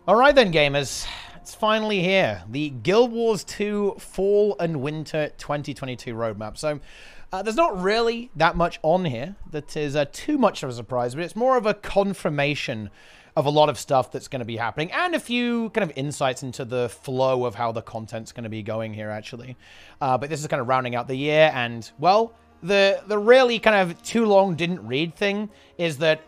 Alright then, gamers. It's finally here. The Guild Wars 2 Fall and Winter 2022 roadmap. So, there's not really that much on here that is too much of a surprise, but it's more of a confirmation of a lot of stuff that's going to be happening, and a few kind of insights into the flow of how the content's going to be going here, actually. But this is kind of rounding out the year, and, well, the really kind of too long didn't read thing is that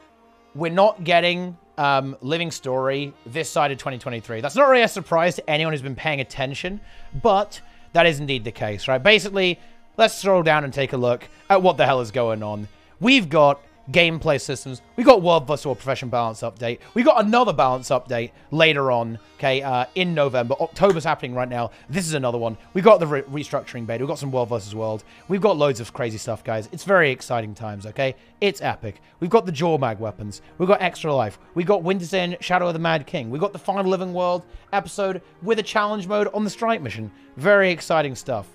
we're not getting Living Story this side of 2023. That's not really a surprise to anyone who's been paying attention, but that is indeed the case, right? Basically, let's scroll down and take a look at what the hell is going on. We've got gameplay systems. We got World vs. World Profession Balance update. We got another balance update later on, okay, in November. October's happening right now. This is another one. We got the restructuring beta. We've got some World vs. World. We've got loads of crazy stuff, guys. It's very exciting times, okay? It's epic. We've got the Jaw Mag weapons. We've got Extra Life. We got Winter's End, Shadow of the Mad King. We got the Final Living World episode with a challenge mode on the Strike mission. Very exciting stuff.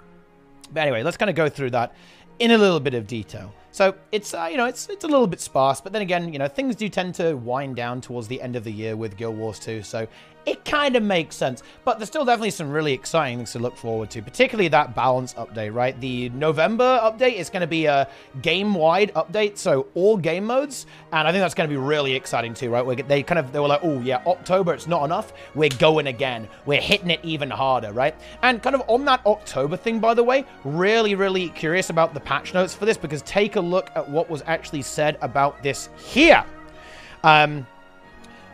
But anyway, let's kind of go through that in a little bit of detail. So it's, you know, it's a little bit sparse, but then again, you know, things do tend to wind down towards the end of the year with Guild Wars 2, so it kind of makes sense. But there's still definitely some really exciting things to look forward to, particularly that balance update, right? The November update is going to be a game-wide update, so all game modes, and I think that's going to be really exciting too, right? They were like, oh yeah, October, it's not enough. We're going again. We're hitting it even harder, right? And kind of on that October thing, by the way, really, really curious about the patch notes for this, because take a look at what was actually said about this here.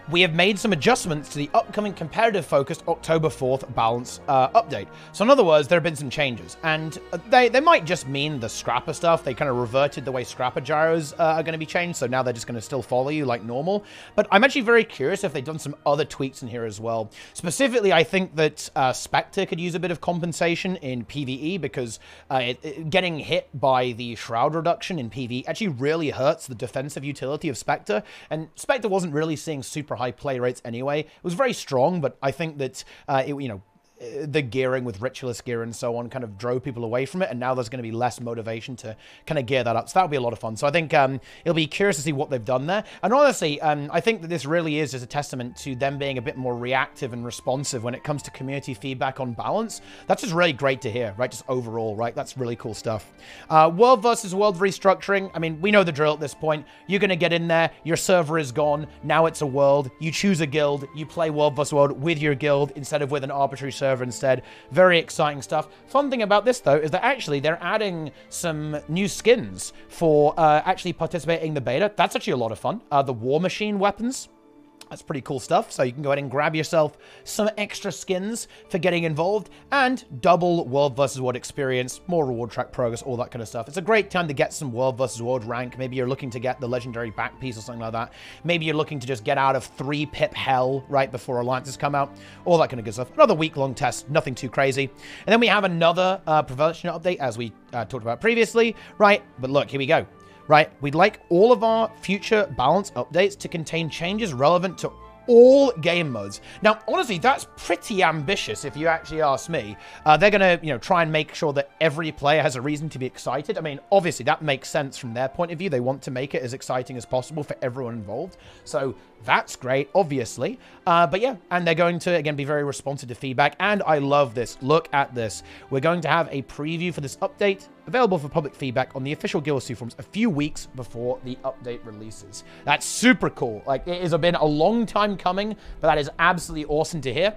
We have made some adjustments to the upcoming competitive-focused October 4th balance update. So in other words, there have been some changes, and they might just mean the Scrapper stuff. They kind of reverted the way Scrapper gyros are going to be changed, so now they're just going to still follow you like normal. But I'm actually very curious if they've done some other tweaks in here as well. Specifically, I think that Spectre could use a bit of compensation in PvE, because getting hit by the Shroud reduction in PvE actually really hurts the defensive utility of Spectre, and Spectre wasn't really seeing super high play rates anyway. It was very strong, but I think that the gearing with ritualist gear and so on kind of drove people away from it, and now there's going to be less motivation to kind of gear that up, so that'll be a lot of fun. So I think it'll be curious to see what they've done there, and honestly, I think that this really is just a testament to them being a bit more reactive and responsive when it comes to community feedback on balance. That's just really great to hear, right? Just overall, right? That's really cool stuff. World versus World restructuring. I mean, we know the drill at this point. You're going to get in there, your server is gone, now it's a world, you choose a guild, you play World versus World with your guild instead of with an arbitrary server instead. Very exciting stuff. Fun thing about this, though, is that actually they're adding some new skins for actually participating in the beta. That's actually a lot of fun. The War Machine weapons. That's pretty cool stuff. So you can go ahead and grab yourself some extra skins for getting involved, and double World vs. World experience, more reward track progress, all that kind of stuff. It's a great time to get some World vs. World rank. Maybe you're looking to get the legendary back piece or something like that. Maybe you're looking to just get out of 3 pip hell right before alliances come out. All that kind of good stuff. Another week-long test, nothing too crazy. And then we have another prevention update, as we talked about previously, right? But look, here we go. Right, we'd like all of our future balance updates to contain changes relevant to all game modes. Now, honestly, that's pretty ambitious if you actually ask me. They're going to, try and make sure that every player has a reason to be excited. I mean, obviously, that makes sense from their point of view. They want to make it as exciting as possible for everyone involved. So that's great, obviously. But yeah, and they're going to, again, be very responsive to feedback. And I love this. Look at this. We're going to have a preview for this update available for public feedback on the official Guild Wars 2 forums a few weeks before the update releases. That's super cool. Like, it has been a long time coming, but that is absolutely awesome to hear.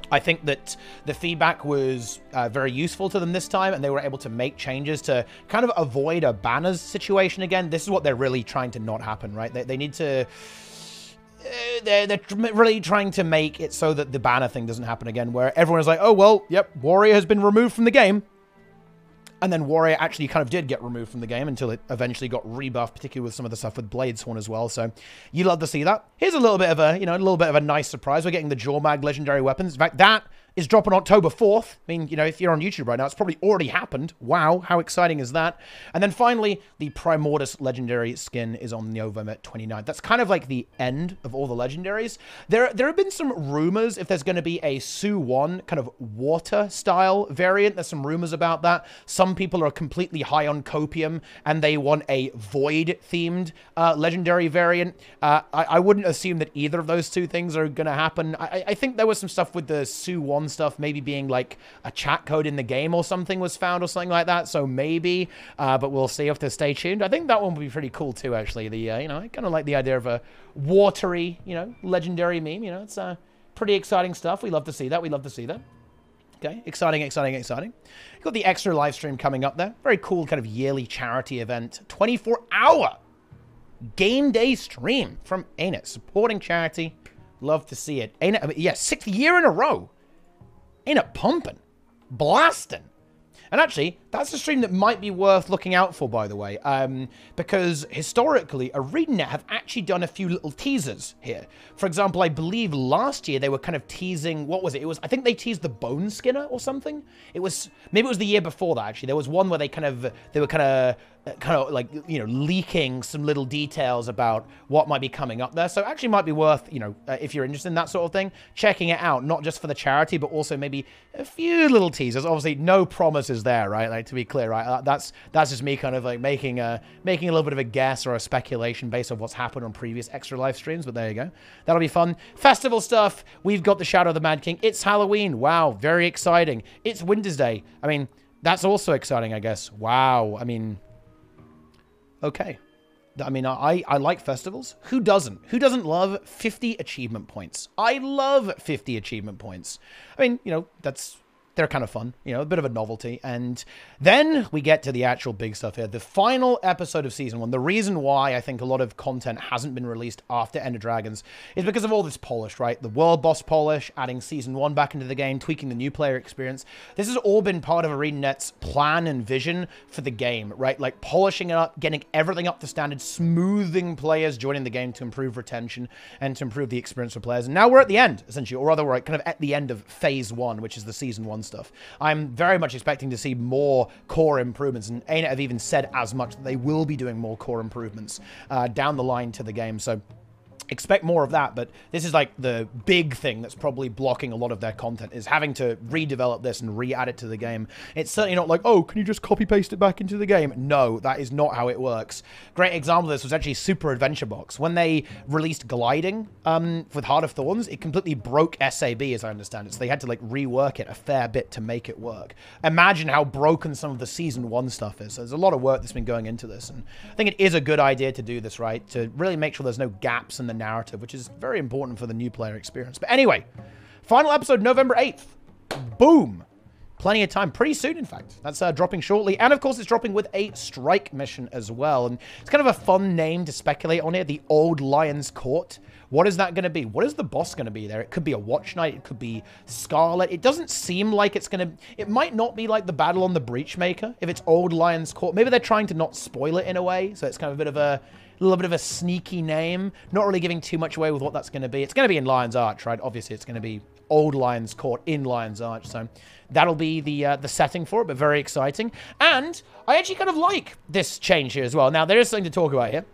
I think that the feedback was very useful to them this time, and they were able to make changes to kind of avoid a banners situation again. This is what they're really trying to not happen, right? They need to... They're really trying to make it so that the banner thing doesn't happen again, where everyone is like, oh, well, yep, Warrior has been removed from the game. And then Warrior actually kind of did get removed from the game until it eventually got rebuffed, particularly with some of the stuff with Bladesworn as well. So you love to see that. Here's a little bit of a, a little bit of a nice surprise. We're getting the Jaw Mag legendary weapons. In fact, that is dropping October 4th. I mean, you know, if you're on YouTube right now, it's probably already happened. Wow, how exciting is that? And then finally, the Primordus Legendary skin is on November 29th. That's kind of like the end of all the Legendaries. There have been some rumors if there's going to be a Su-1 kind of water-style variant. There's some rumors about that. Some people are completely high on copium, and they want a Void-themed Legendary variant. I wouldn't assume that either of those two things are going to happen. I think there was some stuff with the Su-1 stuff maybe being like a chat code in the game or something was found or something like that, so maybe, but we'll see if to stay tuned. I think that one would be pretty cool too, actually. The you know, I kind of like the idea of a watery, you know, legendary meme. You know, it's pretty exciting stuff. We love to see that. We love to see that. Okay, exciting, exciting, exciting. You've got the extra live stream coming up there. Very cool kind of yearly charity event. 24-hour game day stream from ArenaNet, supporting charity. Love to see it. ArenaNet, I mean, yeah, 6th year in a row. ArenaNet pumping, blasting. And actually, that's a stream that might be worth looking out for, by the way, because historically, ArenaNet have actually done a few little teasers here. For example, I believe last year they were kind of teasing, what was it? I think they teased the Bone Skinner or something. Maybe it was the year before that, actually. There was one where they were kind of like, you know, leaking some little details about what might be coming up there. So actually might be worth, you know, if you're interested in that sort of thing, checking it out, not just for the charity, but also maybe a few little teasers. Obviously, no promises there, right? Like, to be clear, right? That's just me kind of like making a little bit of a guess or a speculation based on what's happened on previous extra live streams, but there you go. That'll be fun. Festival stuff. We've got the Shadow of the Mad King. It's Halloween. Wow, very exciting. It's Winter's Day. I mean, that's also exciting, I guess. Wow. I mean, okay. I mean, I like festivals. Who doesn't? Who doesn't love 50 achievement points? I love 50 achievement points. I mean, you know, they're kind of fun, you know, a bit of a novelty. And then we get to the actual big stuff here. The final episode of Season 1. The reason why I think a lot of content hasn't been released after Ender Dragons is because of all this polish, right? The world boss polish, adding Season 1 back into the game, tweaking the new player experience. This has all been part of ArenaNet's plan and vision for the game, right? Like polishing it up, getting everything up to standard, smoothing players joining the game to improve retention and to improve the experience for players. And now we're at the end, essentially, or rather we're kind of at the end of Phase 1, which is the Season 1 stuff. I'm very much expecting to see more core improvements, and ArenaNet have even said as much that they will be doing more core improvements down the line to the game. So expect more of that, but this is like the big thing that's probably blocking a lot of their content, is having to redevelop this and re-add it to the game. It's certainly not like, oh, can you just copy-paste it back into the game? No, that is not how it works. Great example of this was actually Super Adventure Box. When they released Gliding with Heart of Thorns, it completely broke SAB, as I understand it, so they had to like rework it a fair bit to make it work. Imagine how broken some of the Season 1 stuff is. So there's a lot of work that's been going into this, and I think it is a good idea to do this, right? To really make sure there's no gaps in the narrative, which is very important for the new player experience. But anyway, final episode November 8th. Boom. Plenty of time. Pretty soon, in fact. That's dropping shortly. And, of course, it's dropping with a strike mission as well. And it's kind of a fun name to speculate on here. The Old Lion's Court. What is that going to be? What is the boss going to be there? It could be a Watch Knight. It could be Scarlet. It doesn't seem like it's going to... It might not be like the Battle on the Breachmaker if it's Old Lion's Court. Maybe they're trying to not spoil it in a way. So it's kind of a bit of a... little bit of a sneaky name. Not really giving too much away with what that's going to be. It's going to be in Lion's Arch, right? Obviously, it's going to be Old Lion's Court in Lion's Arch. So that'll be the setting for it, but very exciting. And I actually kind of like this change here as well. Now, there is something to talk about here.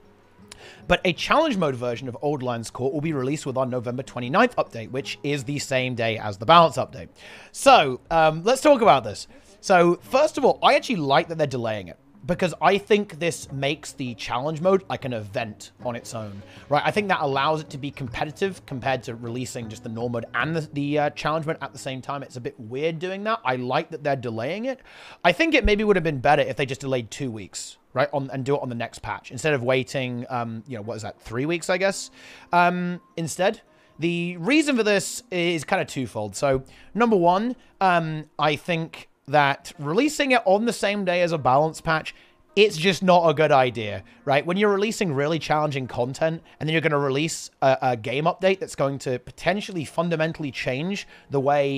But a challenge mode version of Old Lion's Court will be released with our November 29th update, which is the same day as the balance update. So let's talk about this. So first of all, I actually like that they're delaying it, because I think this makes the challenge mode like an event on its own, right? I think that allows it to be competitive compared to releasing just the normal mode and the challenge mode at the same time. It's a bit weird doing that. I like that they're delaying it. I think it maybe would have been better if they just delayed 2 weeks, right? And do it on the next patch instead of waiting, you know, what is that, 3 weeks, I guess, instead. The reason for this is kind of twofold. So, number one, I think that releasing it on the same day as a balance patch, it's just not a good idea, right? When you're releasing really challenging content and then you're going to release a game update that's going to potentially fundamentally change the way,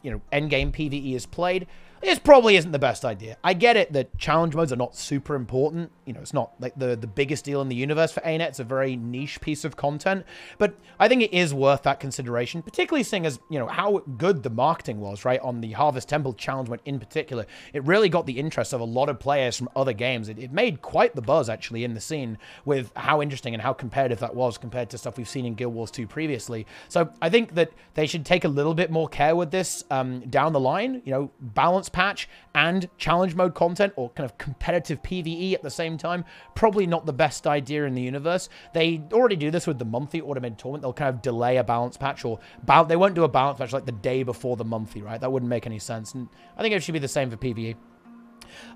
you know, endgame PvE is played, this probably isn't the best idea. I get it that challenge modes are not super important, you you know, it's not like the biggest deal in the universe for ArenaNet. It's a very niche piece of content, but I think it is worth that consideration, particularly seeing as, you know, how good the marketing was, right, on the Harvest Temple challenge one in particular. It really got the interest of a lot of players from other games. It made quite the buzz, actually, in the scene with how interesting and how competitive that was compared to stuff we've seen in Guild Wars 2 previously. So I think that they should take a little bit more care with this down the line, you know, balance patch and challenge mode content, or kind of competitive PvE at the same time. Probably not the best idea in the universe. They already do this with the monthly automated tournament. They'll kind of delay a balance patch, or they won't do a balance patch like the day before the monthly, right? That wouldn't make any sense. And I think it should be the same for PvE.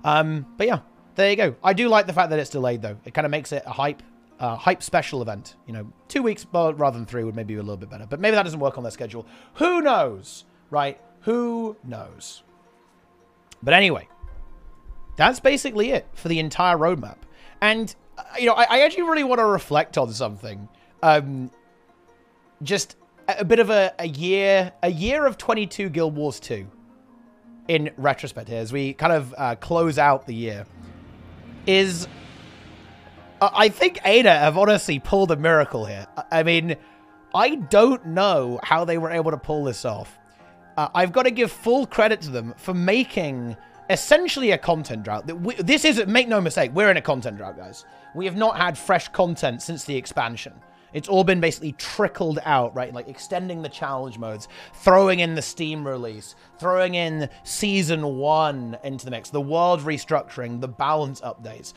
But yeah, there you go. I do like the fact that it's delayed, though. It kind of makes it a hype special event. You know, 2 weeks but rather than 3 would maybe be a little bit better. But maybe that doesn't work on their schedule. Who knows, right? Who knows? But anyway, that's basically it for the entire roadmap. And, you know, I actually really want to reflect on something. Just a bit of a year of 22 Guild Wars 2 in retrospect here, as we kind of close out the year, is I think Ada have honestly pulled a miracle here. I mean, I don't know how they were able to pull this off. I've got to give full credit to them for making essentially a content drought. This is, make no mistake, we're in a content drought, guys. We have not had fresh content since the expansion. It's all been basically trickled out, right? Like extending the challenge modes, throwing in the Steam release, throwing in Season 1 into the mix, the world restructuring, the balance updates.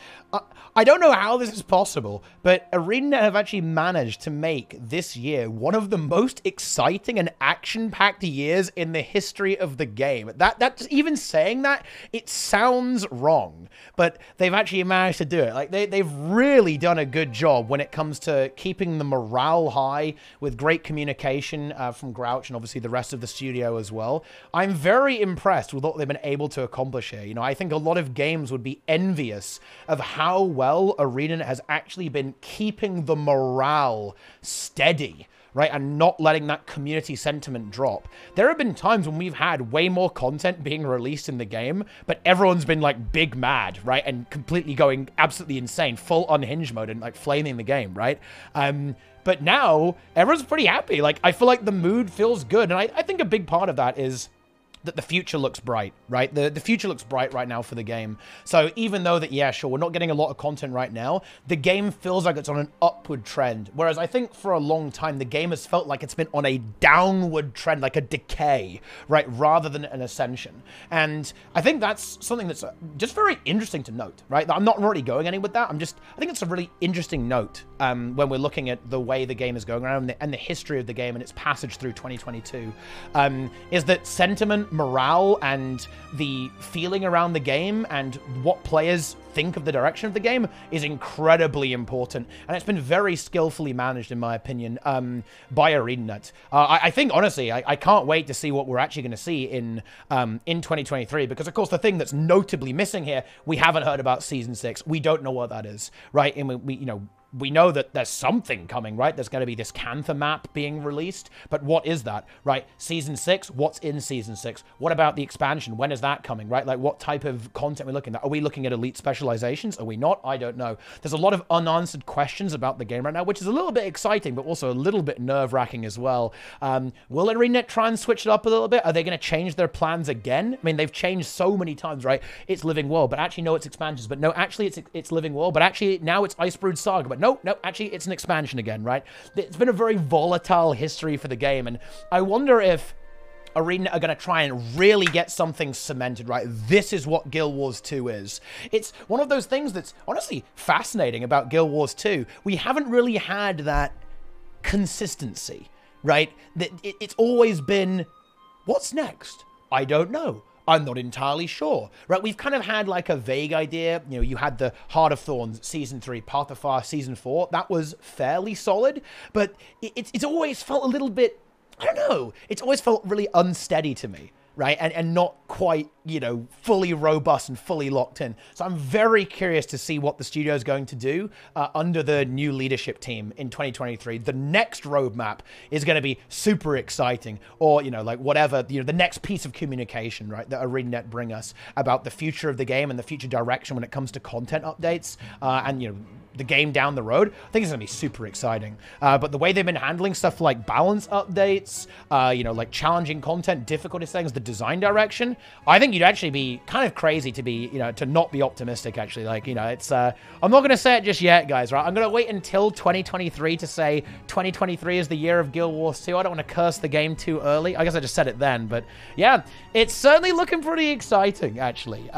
I don't know how this is possible, but ArenaNet have actually managed to make this year one of the most exciting and action-packed years in the history of the game. That's even saying that, it sounds wrong, but they've actually managed to do it. Like they've really done a good job when it comes to keeping the morale high with great communication from Grouch and obviously the rest of the studio as well. I'm very impressed with what they've been able to accomplish here. You know, I think a lot of games would be envious of how well ArenaNet has actually been keeping the morale steady, right, and not letting that community sentiment drop. There have been times when we've had way more content being released in the game, but everyone's been like big mad, right, and completely going absolutely insane, full unhinged mode and like flaming the game, right? But now everyone's pretty happy. Like, I feel like the mood feels good, and I think a big part of that is that the future looks bright, right? The future looks bright right now for the game. So even though that, yeah, sure, we're not getting a lot of content right now, the game feels like it's on an upward trend. Whereas I think for a long time, the game has felt like it's been on a downward trend, like a decay, right? Rather than an ascension. And I think that's something that's just very interesting to note, right? I'm not really going any with that. I think it's a really interesting note when we're looking at the way the game is going around and the history of the game and its passage through 2022, is that sentiment, morale, and the feeling around the game and what players think of the direction of the game is incredibly important, and it's been very skillfully managed, in my opinion, by ArenaNet. I think, honestly, I can't wait to see what we're actually going to see in 2023, because, of course, the thing that's notably missing here, we haven't heard about Season 6. We don't know what that is, right? And we know that there's something coming, right? There's going to be this Cantha map being released, but what is that, right? Season 6, what's in Season 6? What about the expansion? When is that coming, right? Like, what type of content are we looking at? Are we looking at elite specializations? Are we not? I don't know. There's a lot of unanswered questions about the game right now, which is a little bit exciting, but also a little bit nerve-wracking as well. Will ArenaNet try and switch it up a little bit? Are they going to change their plans again? I mean, they've changed so many times, right? It's Living World, but actually, no, it's expansions. But no, actually, it's Living World, but actually, now it's Icebrood Saga. But no, actually, it's an expansion again, right? It's been a very volatile history for the game, and I wonder if ArenaNet are going to try and really get something cemented, right? This is what Guild Wars 2 is. It's one of those things that's honestly fascinating about Guild Wars 2. We haven't really had that consistency, right? It's always been, what's next? I don't know. I'm not entirely sure, right? We've kind of had like a vague idea. You know, you had the Heart of Thorns Season 3, Path of Fire Season 4. That was fairly solid, but it's always felt a little bit, I don't know. It's always felt really unsteady to me, right? And not quite, you know, fully robust and fully locked in. So I'm very curious to see what the studio is going to do under the new leadership team in 2023. The next roadmap is going to be super exciting, or, you know, like whatever, you know, the next piece of communication, right, that ArenaNet bring us about the future of the game and the future direction when it comes to content updates and, you know, the game down the road. I think it's going to be super exciting. But the way they've been handling stuff like balance updates, you know, like challenging content, difficulty settings, the design direction, I think you'd actually be kind of crazy to be, you know, to not be optimistic, actually. Like, you know, it's, I'm not going to say it just yet, guys, right? I'm going to wait until 2023 to say 2023 is the year of Guild Wars 2. I don't want to curse the game too early. I guess I just said it then, but yeah, it's certainly looking pretty exciting, actually.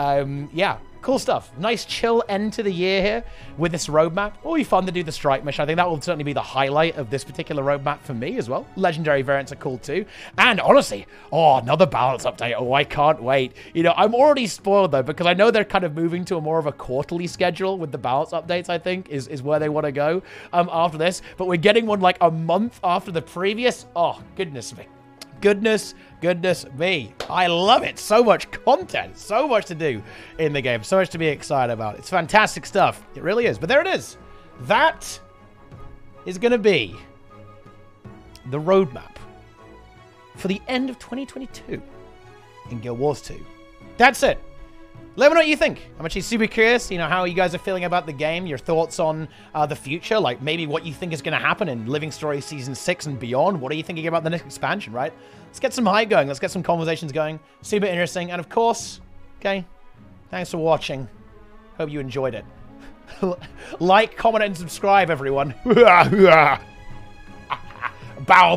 Yeah. Cool stuff. Nice chill end to the year here with this roadmap. It'll be fun to do the strike mission. I think that will certainly be the highlight of this particular roadmap for me as well. Legendary variants are cool too. And honestly, oh, another balance update. Oh, I can't wait. You know, I'm already spoiled though, because I know they're kind of moving to a more of a quarterly schedule with the balance updates, I think, is where they want to go after this. But we're getting one like a month after the previous. Oh, goodness me. Goodness me. I love it. So much content. So much to do in the game. So much to be excited about. It's fantastic stuff. It really is. But there it is. That is going to be the roadmap for the end of 2022 in Guild Wars 2. That's it. Let me know what you think. I'm actually super curious, you know, how you guys are feeling about the game, your thoughts on the future, like maybe what you think is going to happen in Living Story Season 6 and beyond. What are you thinking about the next expansion, right? Let's get some hype going. Let's get some conversations going. Super interesting. And of course, okay, thanks for watching. Hope you enjoyed it. Like, comment, and subscribe, everyone. Bow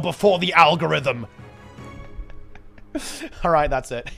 before the algorithm. All right, that's it.